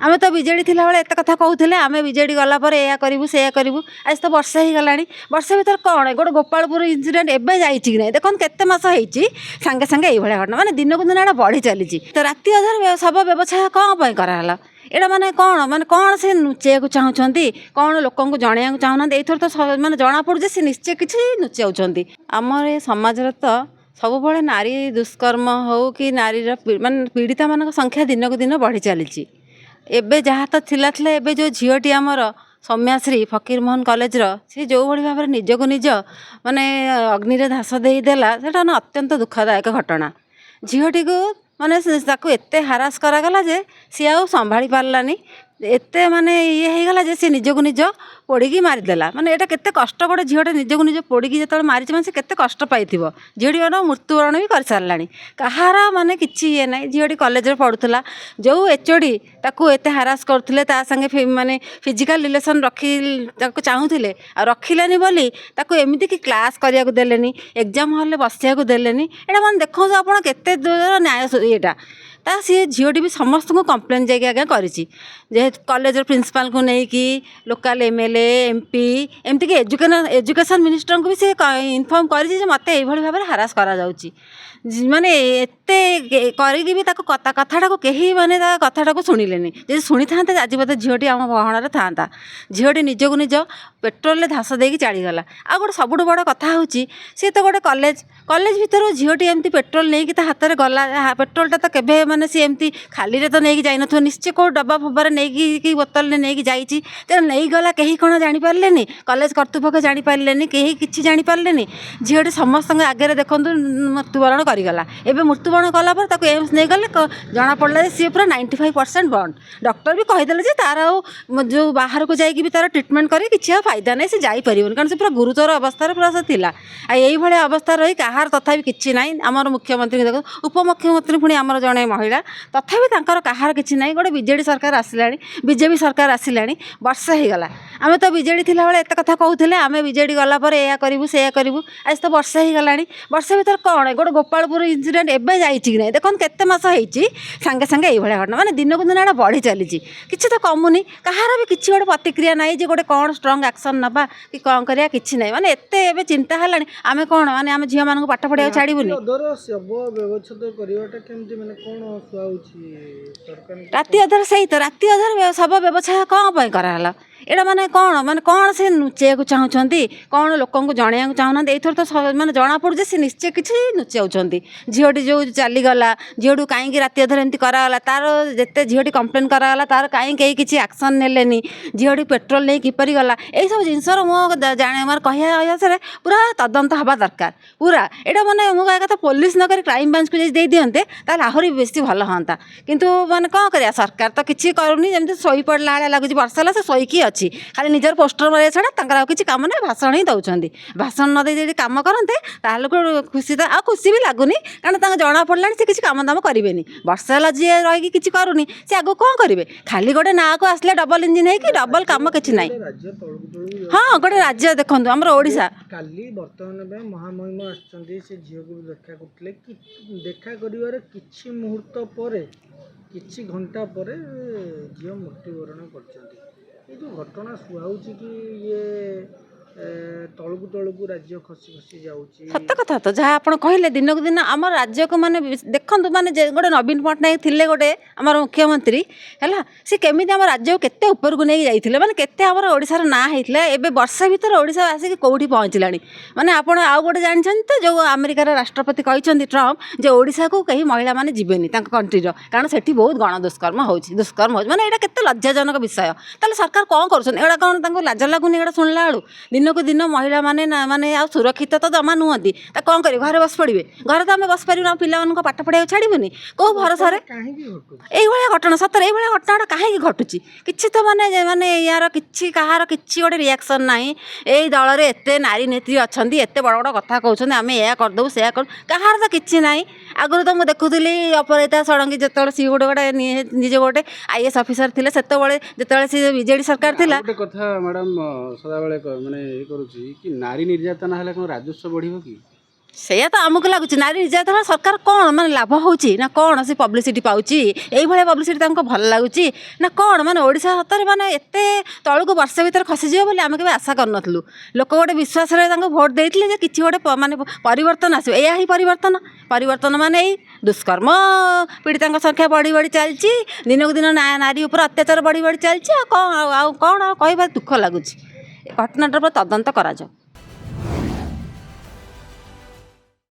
आमे तो विजेडी थिला बेले एते कथा कहूथिले आमे विजेडी गला पर एया करिवु से करिवु आज तो वर्षा ही गलानी वर्षा भीतर कौन गोटे गोपालपुर इंसिडेंट एबे जाइछि कि नै देखन केते मास होइछि संगे संगे एई भलिया घटना माने दिन को दिन एटा बढ़ी चलीछि तो राति अधार सब व्यवसाय कौन पय कराला एटा माने कौन से नुचे को चाहउछंती कौन लोकन को जणिया को चाहना एथर तो माने जना पड़ जे से निश्चय किछि नुचाउछंती हमर ए समाज रे तो सब बड़े नारी दुष्कर्म हो कि नारी माने पीड़िता मान संख्या दिन को दिन बढ़ी चली एबे जहाँ तो थिला एबे जो झीटी आमर सौम्याश्री फकीरमोहन कॉलेज सी जो भाई भाव निज को निज माने अग्नि रे धास देदेला सेटा अत्यंत दुखदायक घटना झीटी को माने एते हारास करागला जे सी आ संभाली पारलानी एते माने ये हो गला जे सी निज को निज पोड़ी मारिदेला माने एटा केते कष्ट गोटे झीटे निज को निज पोड़ी जो मारी से केते कष्ट पाई झीटी मान मृत्युवरण भी कर सारानी कहार माने किछि ये ना झीटी कॉलेज रे पढ़ुला जो एचओडी ताकू एते हारास करथिले ता संगे माने फिजिकल रिलेशन रखी चाहूले रखिलेनी बोली ताकू एमिति कि क्लास करिया को देलेनी एग्जाम हॉल बसिया को देलेनी एटा माने देखो आपण केते दूर न्याय एटा ता सी झीटी भी समस्त को कंप्लेन जाके आगे करी कॉलेज प्रिंसिपल को लेकिन लोकल एमएलए एमपी एमती कि एजुकेशन मिनिस्टर को भी सी इनफॉर्म कर मत भाव में हारास करा माने एते करी भी कथाटा को कहीं माने कथाटा को शुणिले जी शुणी था आज बोधे झीटी आम गहणार था झीटी निज को निज पेट्रोल धास देकी चलीगला आ गोटे सब बड़ कथा हूँ सी तो गोटे कॉलेज भीतर झीटी एमती पेट्रोल नहीं कि हाथ में गला पेट्रोलटा तो केवे माने सी एमती खाली रे तो नहीं जाई न निश्चय को डब्बा फब्बार नहीं बोतल ने नहीं जाइए तेना नहीं गला कहीं कौन जापारे कॉलेज कर्तृपक्ष जापारे कहीं किसी जापारे झीटी समस्त आगे देखूँ मृत्युवरण करगला एवं मृत्युवरण कलापर ताको एम्स नहीं गले जना पड़ा सी पूरा 95% बंद डॉक्टर भी कहीदे तार जो बाहर को जाकि तार ट्रिटमेंट कर कि फायदा नहीं से जापर कारण से पूरा गुरुतर अवस्था पूरा से थिला यही भाई अवस्था रही कहार तथा किसी ना आमर मुख्यमंत्री देख उपमुख्यमंत्री पुणी आमर जड़े महिला तथा कहार किसी ना गोटे बीजेडी सरकार आसला बीजेपी सरकार आसला वर्षा हो गला आम तो विजेडी थिला बेले एते कथा कहूथिले आमे विजेडी गला पर एया करिवु से करिवु आज तो वर्षा ही गलानी वर्षा भीतर कौन गोटे गोपालपुर इंसिडेंट एबे जाइछि कि नै देखन केते मास होइछि संगे संगे एई भलिया घटना माने दिन को दिन एटा बढ़ी चली किछि तो कमुनी कहार भी किछि गोटे प्रतिक्रिया नाही जे गोटे कौन स्ट्रांग एक्शन नबा कि कौन करिया किछि नै माने एते एबे चिंता हलानी आमे कौन माने आमे झिया मानक पाठ पढिया छाड़ीबुनी अदर सब व्यवस्थित करिवाटा केमति माने कोन सुआउछि सरकार राति अधर सही तो राति अधर सब व्यवसाय कौन पय कराला एटा माने कौन से नुचे को चाहउछंती कौन लोकन को जणिया को चाहना एथर तो माने जना पड़ जे से निश्चय किछि नुचाउछंती झीटी जो चलीगला झीटू कहीं राति अधर एमती कराला तार जिते झीटी कंप्लेन कराला तार कहीं कहीं किसी एक्शन नेलेनी झीटी पेट्रोल नहीं किपर गला यही सब जिनसर मो जाने मार कह पूरा तदंत हवा दरकार पूरा एटा माने मो कह कथा पुलिस नकर क्राइम ब्रांच को दे दियंते ताल आहरी बेसी भल हाँता किंतु माने कौन करिया सरकार तो किसी करूनी जमती शोई पड़ला भाया लगुच वर्षा से शोईकी अच्छी खाली निजर पोस्टर मारे छड़ा किसी कम ना भाषण ही दौरान भाषण न दे कम करते ताल खुशी तो खुशी भी लगुनि कारण जना पड़ा से किसी कम दाम करेंगे वर्षा है जी रही किसी करूनी सी आगे कौन करेंगे खाली गोटे ना को आसले डबल इंजिन है कि डबल कम किसी ना हाँ गोटे राज्य देखो आम ओडिशा काली बर्तमान महामहिम आसछन्ती से झील को देखा करते देखा कर किछि मुहूर्त पर किछि घंटा पर झील मृत्युवरण कर जो घटना सुहाउची कि ये तलकू तलकू राज्य खसी खसी जाउची सत कथा तो जहाँ आप कहले दिन को दिन आम राज्य को माने देखु माने गोटे नवीन पट्टनायक थिले गोटे आमर मुख्यमंत्री है सी केमी आम राज्य को केते ऊपर को नहीं जाइए माने केते आमर ओडिशार ना होता एबे वर्षा भीतर ओडिशा आसिक कौटी पहुँचलानी माने आपण आउ गोटे जानछन तो जो अमेरिकार राष्ट्रपति कहते ट्रम्प जे ओडिशा को कहीं महिला माने जीवेनी कंट्रीर कारण सेठी बहुत गण दुष्कर्म दुष्कर्म हो माने एटा केते लज्जाजनक विषय ताले सरकार कौन करुछन एड़ा कौन लाज लगुनि एड़ा शुणला बेलू दिन को दिन महिला माने माने आ सुरक्षित तो जमा नुहति कौन कर घरे बस पड़े घर तो आम बस पार पिला पाठ पढ़ाई छाड़बूनी कौ भरोसा ये घटना सतर ये घटना कहीं घटुची किसी तो माने माने यार कि कहार कि गोटे रिएक्शन ना यही दल में एत नारी नेत्री अच्छा एत बड़ बड़ कथा कहते आम या करदेबू से कहार तो किसी ना आगु तो मुझे देखुली अपराजिता षडंगी जो सी गोटे गोटे निजे गोटे आईएएस ऑफिसर थे से जो सी बीजेडी सरकार थी कथा मैडम सदा माने कि नारी निर्यातना हेल्ला कौन राजस्व बढ़िबो कि ସେଇଆ ତ ଆମକୁ ଲାଗୁଛି ନାରୀ ନିର୍ଯାତନା ସରକାର କ'ଣ ମାନେ ଲାଭ ହେଉଛି ନା କ'ଣ ସେ ପବ୍ଲିସିଟି ପାଉଛି ଏଇଭଳିଆ ପବ୍ଲିସିଟି ତାଙ୍କୁ ଭଲ ଲାଗୁଛି ନା କ'ଣ ମାନେ ଓଡ଼ିଶା ସତରେ ମାନେ ଏତେ ତଳକୁ ବର୍ଷେ ଭିତରେ ଖସିଯିବ ବୋଲି ଆମେ କେବେ ଆଶା କରିନଥିଲୁ। ଲୋକ ଗୋଟେ ବିଶ୍ୱାସରେ ତାଙ୍କୁ ଭୋଟ ଦେଇଥିଲେ ଯେ କିଛି ଗୋଟେ ମାନେ ପରିବର୍ତ୍ତନ ଆସିବ। ଏଇଆ ହିଁ ପରିବର୍ତ୍ତନ ମାନେ ଏଇ ଦୁଷ୍କର୍ମ ପୀଡ଼ିତାଙ୍କ ସଂଖ୍ୟା ବଢ଼ି ବଢ଼ି ଚାଲିଛି, ଦିନକୁ ଦିନ ନାରୀ ଉପରେ ଅତ୍ୟାଚାର ବଢ଼ି ବଢ଼ି ଚାଲିଛି। ଆଉ କ'ଣ କହିବା ଦୁଃଖ ଲାଗୁଛି। ଏ ଘଟଣାଟାର ତଦନ୍ତ କରାଯାଉ।